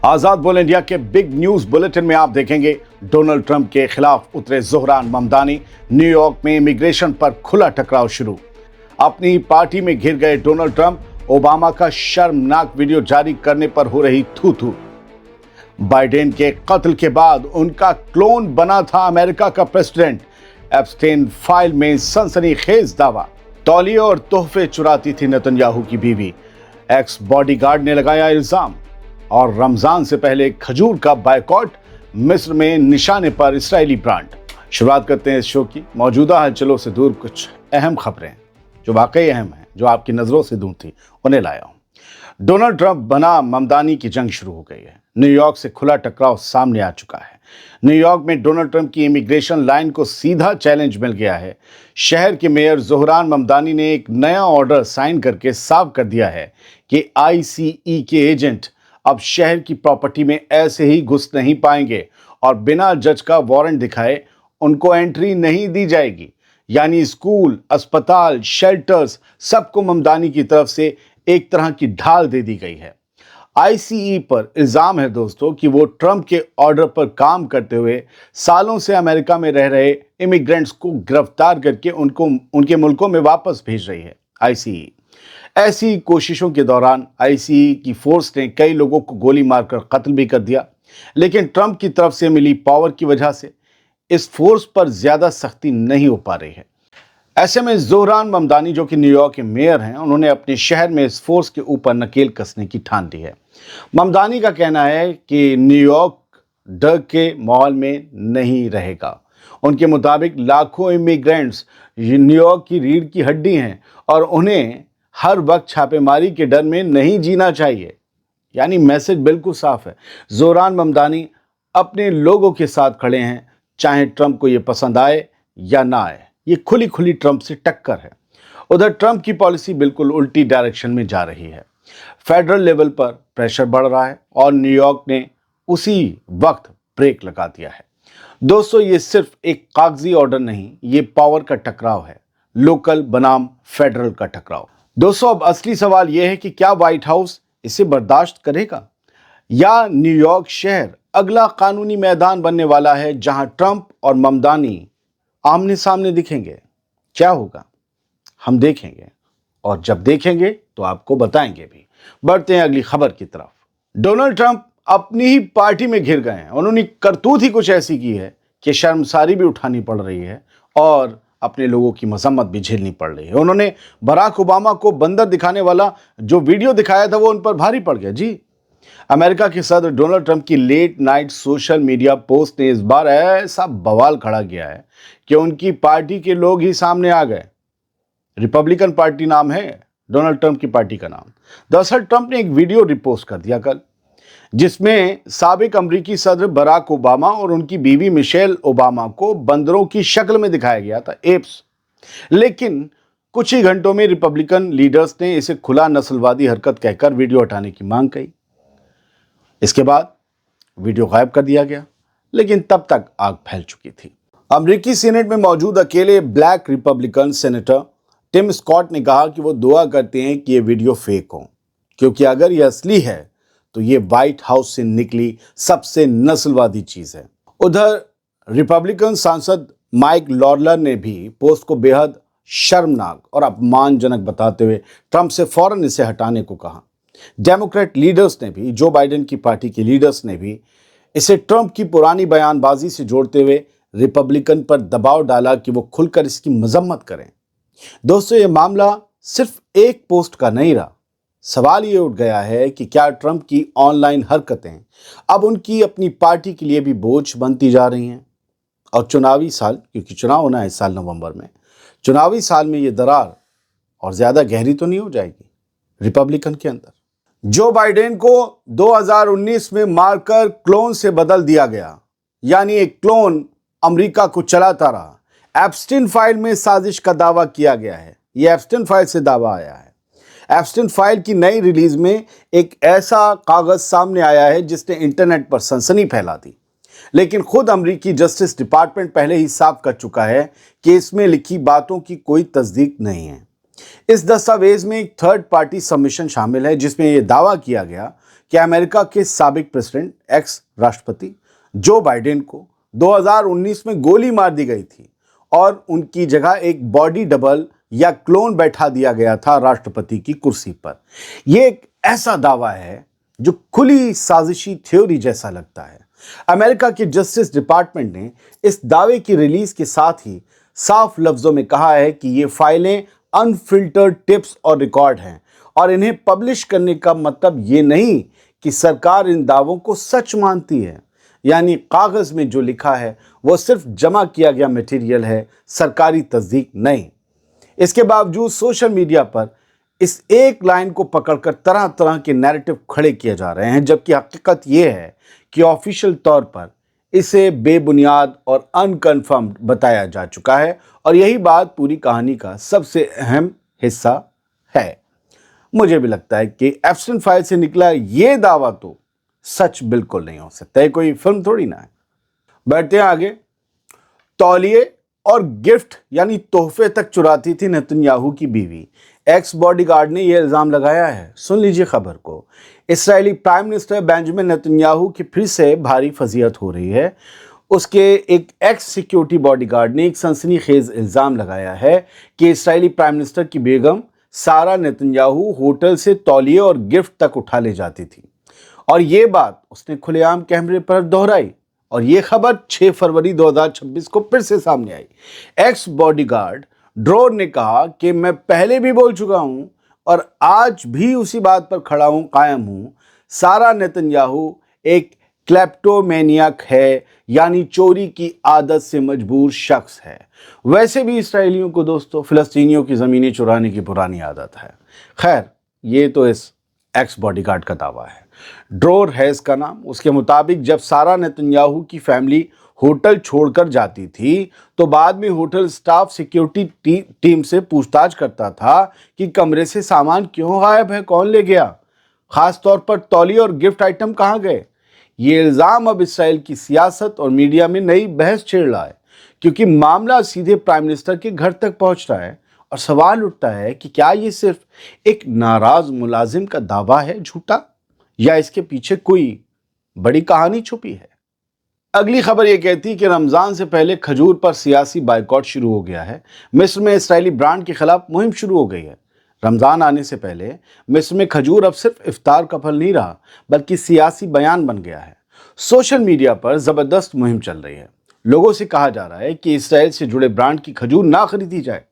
आजाद बोल इंडिया के big news bulletin में आप देखेंगे डोनाल्ड ट्रंप के खिलाफ उतरे ज़ोहरान ममदानी, न्यूयॉर्क में इमिग्रेशन पर खुला टकराव शुरू। अपनी पार्टी में घिर गए डोनाल्ड ट्रंप, ओबामा का शर्मनाक वीडियो जारी करने पर हो रही थू थू। बाइडेन के कत्ल के बाद उनका क्लोन बना था अमेरिका का प्रेसिडेंट। एप्स्टेन फाइल में सनसनीखेज दावा। तौलिए और तोहफे चुराती थी नेतन्याहू की बीवी। एक्स बॉडीगार्ड ने लगाया इल्जाम। और रमजान से पहले खजूर का बायकॉट, मिस्र में निशाने पर इस्राएली ब्रांड। शुरुआत करते हैं इस शो की मौजूदा हलचलों से दूर कुछ अहम खबरें जो वाकई अहम हैं, जो आपकी नजरों से दूर थी, उन्हें लाया हूं। डोनाल्ड ट्रंप बना ममदानी की जंग शुरू हो गई है। न्यूयॉर्क से खुला टकराव सामने आ चुका है। न्यूयॉर्क में डोनाल्ड ट्रंप की इमिग्रेशन लाइन को सीधा चैलेंज मिल गया है। शहर के मेयर ज़ोहरान ममदानी ने एक नया ऑर्डर साइन करके साफ कर दिया है कि आईसीई के एजेंट अब शहर की प्रॉपर्टी में ऐसे ही घुस नहीं पाएंगे और बिना जज का वारंट दिखाए उनको एंट्री नहीं दी जाएगी। यानी स्कूल, अस्पताल, शेल्टर्स, सबको ममदानी की तरफ से एक तरह की ढाल दे दी गई है। आईसीई पर इल्जाम है दोस्तों कि वो ट्रंप के ऑर्डर पर काम करते हुए सालों से अमेरिका में रह रहे इमिग्रेंट्स को गिरफ्तार करके उनके मुल्कों में वापस भेज रही है आईसीई। ऐसी कोशिशों के दौरान आईसीई की फोर्स ने कई लोगों को गोली मारकर कत्ल भी कर दिया। लेकिन ट्रंप की तरफ से मिली पावर की वजह से इस फोर्स पर ज्यादा सख्ती नहीं हो पा रही है। ऐसे में ज़ोहरान ममदानी, जो कि न्यूयॉर्क के मेयर हैं, उन्होंने अपने शहर में इस फोर्स के ऊपर नकेल कसने की ठान ली है। ममदानी का कहना है कि न्यूयॉर्क डर के माहौल में नहीं रहेगा। उनके मुताबिक लाखों इमिग्रेंट्स न्यूयॉर्क की रीढ़ की हड्डी हैं और उन्हें हर वक्त छापेमारी के डर में नहीं जीना चाहिए। यानी मैसेज बिल्कुल साफ है। ज़ोहरान ममदानी अपने लोगों के साथ खड़े हैं, चाहे ट्रंप को ये पसंद आए या ना आए। ये खुली खुली ट्रंप से टक्कर है। उधर ट्रंप की पॉलिसी बिल्कुल उल्टी डायरेक्शन में जा रही है। फेडरल लेवल पर प्रेशर बढ़ रहा है और न्यूयॉर्क ने उसी वक्त ब्रेक लगा दिया है। दोस्तों, ये सिर्फ एक कागजी ऑर्डर नहीं, ये पावर का टकराव है, लोकल बनाम फेडरल का टकराव। दोस्तों, अब असली सवाल यह है कि क्या व्हाइट हाउस इसे बर्दाश्त करेगा या न्यूयॉर्क शहर अगला कानूनी मैदान बनने वाला है जहां ट्रंप और ममदानी आमने सामने दिखेंगे। क्या होगा हम देखेंगे और जब देखेंगे तो आपको बताएंगे भी। बढ़ते हैं अगली खबर की तरफ। डोनाल्ड ट्रंप अपनी ही पार्टी में घिर गए हैं। उन्होंने करतूत ही कुछ ऐसी की है कि शर्मसारी भी उठानी पड़ रही है और अपने लोगों की मजम्मत भी झेलनी पड़ रही है। उन्होंने बराक ओबामा को बंदर दिखाने वाला जो वीडियो दिखाया था वो उन पर भारी पड़ गया। जी, अमेरिका के सदर डोनाल्ड ट्रंप की late night social media post ने इस बार ऐसा बवाल खड़ा किया है कि उनकी पार्टी के लोग ही सामने आ गए। रिपब्लिकन पार्टी नाम है डोनाल्ड ट्रंप की पार्टी का नाम। दरअसल ट्रंप ने एक वीडियो रिपोस्ट कर दिया कल, जिसमें साबिक अमरीकी सदर बराक ओबामा और उनकी बीवी मिशेल ओबामा को बंदरों की शक्ल में दिखाया गया था, एप्स। लेकिन कुछ ही घंटों में रिपब्लिकन लीडर्स ने इसे खुला नस्लवादी हरकत कहकर वीडियो हटाने की मांग की। इसके बाद वीडियो गायब कर दिया गया, लेकिन तब तक आग फैल चुकी थी। अमेरिकी सीनेट में मौजूद अकेले black Republican senator Tim Scott ने कहा कि वो दुआ करते हैं कि ये वीडियो फेक हो, क्योंकि अगर ये असली है तो ये व्हाइट हाउस से निकली सबसे नस्लवादी चीज है। उधर रिपब्लिकन सांसद माइक लॉरलर ने भी पोस्ट को बेहद शर्मनाक और अपमानजनक बताते हुए ट्रंप से फौरन इसे हटाने को कहा। डेमोक्रेट लीडर्स ने भी, जो बाइडेन की पार्टी के लीडर्स ने भी इसे ट्रंप की पुरानी बयानबाजी से जोड़ते हुए रिपब्लिकन पर दबाव डाला कि वो खुलकर इसकी मजम्मत करें। दोस्तों, ये मामला सिर्फ एक पोस्ट का नहीं रहा। सवाल ये उठ गया है कि क्या ट्रंप की ऑनलाइन हरकतें अब उनकी अपनी पार्टी के लिए भी बोझ बनती जा रही हैं। और चुनावी साल, क्योंकि चुनाव होना है इस साल नवंबर में, चुनावी साल में ये दरार और ज्यादा गहरी तो नहीं हो जाएगी रिपब्लिकन के अंदर। जो बाइडेन को 2019 में मारकर क्लोन से बदल दिया गया, यानी एक क्लोन अमेरिका को चलाता रहा। एप्स्टीन फाइल में साजिश का दावा किया गया है। यह एप्स्टीन फाइल से दावा आया है। एप्स्टीन फाइल की नई रिलीज में एक ऐसा कागज सामने आया है जिसने इंटरनेट पर सनसनी फैला दी। लेकिन खुद अमेरिकी जस्टिस डिपार्टमेंट पहले ही साफ कर चुका है कि इसमें लिखी बातों की कोई तस्दीक नहीं है। इस दस्तावेज में एक थर्ड पार्टी सबमिशन शामिल है जिसमें यह दावा किया गया کہ अमेरिका के साबिक प्रेसिडेंट एक्स राष्ट्रपति जो बाइडेन को 2019 में गोली मार दी गई थी और उनकी जगह एक बॉडी डबल या क्लोन बैठा दिया गया था राष्ट्रपति की कुर्सी पर। यह एक ऐसा दावा है जो खुली साजिशी थ्योरी जैसा लगता है। अमेरिका के जस्टिस डिपार्टमेंट ने इस दावे की रिलीज के साथ ही साफ लफ्जों में कहा है कि ये फाइलें अनफिल्टर्ड टिप्स और रिकॉर्ड हैं और इन्हें पब्लिश करने का मतलब ये नहीं कि सरकार इन दावों को सच मानती है। यानी कागज में जो लिखा है वो सिर्फ जमा किया गया मटेरियल है, सरकारी तस्दीक नहीं। इसके बावजूद सोशल मीडिया पर इस एक लाइन को पकड़कर तरह तरह के नैरेटिव खड़े किए जा रहे हैं, जबकि हकीकत ये है कि ऑफिशियल तौर पर इसे बेबुनियाद और अनकन्फर्म्ड बताया जा चुका है और यही बात पूरी कहानी का सबसे अहम हिस्सा है। मुझे भी लगता है कि एप्स्टाइन फाइल से निकला ये दावा तो सच बिल्कुल नहीं हो सकता, ये कोई फिल्म थोड़ी ना है। बढ़ते हैं आगे। तौलिए और गिफ्ट यानी तोहफे तक चुराती थी नेतन्याहू की बीवी। एक्स बॉडीगार्ड ने यह इल्जाम लगाया है। सुन लीजिए खबर को। इस्राएली प्राइम मिनिस्टर बेंजामिन नेतन्याहू की फिर से भारी फजीहत हो रही है। उसके एक एक्स सिक्योरिटी बॉडीगार्ड ने एक सनसनीखेज इल्जाम लगाया है कि इस्राएली प्राइम मिनिस्टर की बेगम सारा नेतन्याहू होटल से तौलिए और गिफ्ट तक उठा ले जाती थी और ये बात उसने खुलेआम कैमरे पर दोहराई और ये खबर 6 फरवरी 2026 को फिर से सामने आई। एक्स बॉडीगार्ड ड्रोर ने कहा कि मैं पहले भी बोल चुका हूं और आज भी उसी बात पर खड़ा हूं, कायम हूं। सारा नेतन्याहू एक क्लेप्टोमेनियक है, यानी चोरी की आदत से मजबूर शख्स है। वैसे भी इसराइलियों को दोस्तों फिलिस्तीनियों की ज़मीनें चुराने की पुरानी आदत है। खैर, ये तो इस एक्स बॉडीगार्ड का दावा है। ड्रोर है इसका नाम। उसके मुताबिक जब सारा नेतन्याहू की फैमिली होटल छोड़कर जाती थी तो बाद में होटल स्टाफ सिक्योरिटी टीम से पूछताछ करता था कि कमरे से सामान क्यों गायब है, कौन ले गया, खास तौर पर तौलिए और गिफ्ट आइटम कहाँ गए। ये इल्ज़ाम अब इसराइल की सियासत और मीडिया में नई बहस छेड़ रहा है, क्योंकि मामला सीधे प्राइम मिनिस्टर के घर तक पहुंच रहा है और सवाल उठता है कि क्या ये सिर्फ एक नाराज मुलाजिम का दावा है झूठा, या इसके पीछे कोई बड़ी कहानी छुपी है। अगली खबर ये कहती है कि रमजान से पहले खजूर पर सियासी बायकॉट शुरू हो गया है। मिस्र में इस्राएली ब्रांड के खिलाफ मुहिम शुरू हो गई है। रमजान आने से पहले मिस्र में खजूर अब सिर्फ इफ्तार का फल नहीं रहा, बल्कि सियासी बयान बन गया है। सोशल मीडिया पर जबरदस्त मुहिम चल रही है। लोगों से कहा जा रहा है कि इसराइल से जुड़े ब्रांड की खजूर ना खरीदी जाए।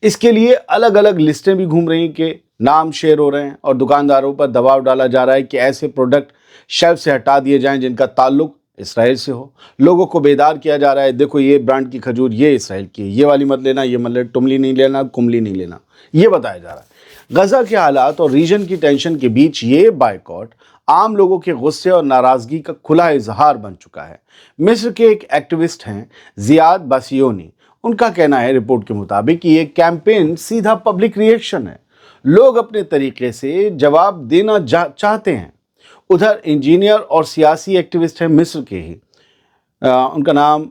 इसके लिए अलग अलग लिस्टें भी घूम रही हैं कि नाम शेयर हो रहे हैं और दुकानदारों पर दबाव डाला जा रहा है कि ऐसे प्रोडक्ट शेल्फ से हटा दिए जाएं जिनका ताल्लुक इसराइल से हो। लोगों को बेदार किया जा रहा है, देखो ये ब्रांड की खजूर ये इसराइल की है, ये वाली मत लेना, ये मत लेना, टुमली नहीं लेना, कुमली नहीं लेना, ये बताया जा रहा है। गजा के हालात और रीजन की टेंशन के बीच ये बायकॉट आम लोगों के गुस्से और नाराजगी का खुला इजहार बन चुका है। मिस्र के एक एक्टिविस्ट हैं जियाद बासियोनी। उनका कहना है रिपोर्ट के मुताबिक कि ये कैंपेन सीधा पब्लिक रिएक्शन है। लोग अपने तरीके से जवाब देना चाहते हैं। उधर इंजीनियर और सियासी एक्टिविस्ट हैं मिस्र के ही, उनका नाम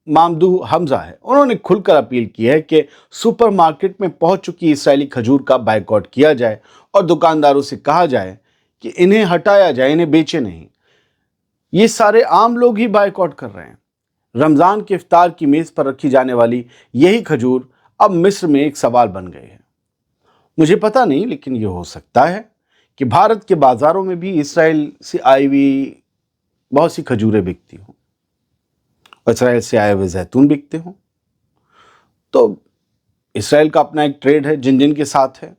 मामदू हमजा है। उन्होंने खुलकर अपील की है कि सुपरमार्केट में पहुंच चुकी इसराइली खजूर का बायकॉट किया जाए और दुकानदारों से कहा जाए कि इन्हें हटाया जाए, इन्हें बेचे नहीं। ये सारे आम लोग ही बायकॉट कर रहे हैं। रमज़ान के इफ्तार की मेज़ पर रखी जाने वाली यही खजूर अब मिस्र में एक सवाल बन गई है। मुझे पता नहीं, लेकिन ये हो सकता है कि भारत के बाज़ारों में भी इसराइल से आई हुई बहुत सी खजूरें बिकती हों और इसराइल से आए हुए जैतून बिकते हों। तो इसराइल का अपना एक ट्रेड है जिन जिन के साथ है,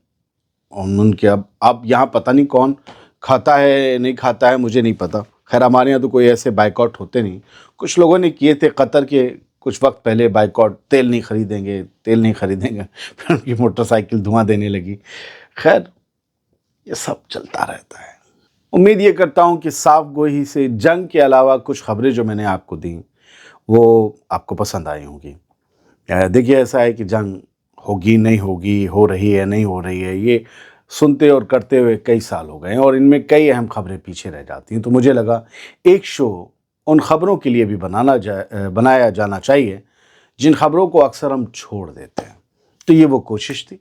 और उनके अब यहाँ पता नहीं कौन खाता है नहीं खाता है, मुझे नहीं पता। खैर, हमारे यहाँ तो कोई ऐसे बायकॉट होते नहीं। कुछ लोगों ने किए थे कतर के कुछ वक्त पहले बायकॉट, तेल नहीं खरीदेंगे, तेल नहीं खरीदेंगे, फिर उनकी मोटरसाइकिल धुआं देने लगी। खैर, ये सब चलता रहता है। उम्मीद ये करता हूँ कि साफ गोही से जंग के अलावा कुछ खबरें जो मैंने आपको दी वो आपको पसंद आई होंगी। देखिए, ऐसा है कि जंग होगी नहीं होगी, हो रही है नहीं हो रही है, ये सुनते और करते हुए कई साल हो गए और इनमें कई अहम खबरें पीछे रह जाती हैं। तो मुझे लगा एक शो उन खबरों के लिए भी बनाया जाना चाहिए जिन खबरों को अक्सर हम छोड़ देते हैं। तो ये वो कोशिश थी।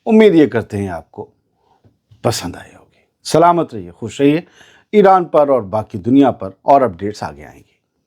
उम्मीद ये करते हैं आपको पसंद आई होगी। सलामत रहिए, खुश रहिए। ईरान पर और बाकी दुनिया पर और अपडेट्स आगे आएंगी।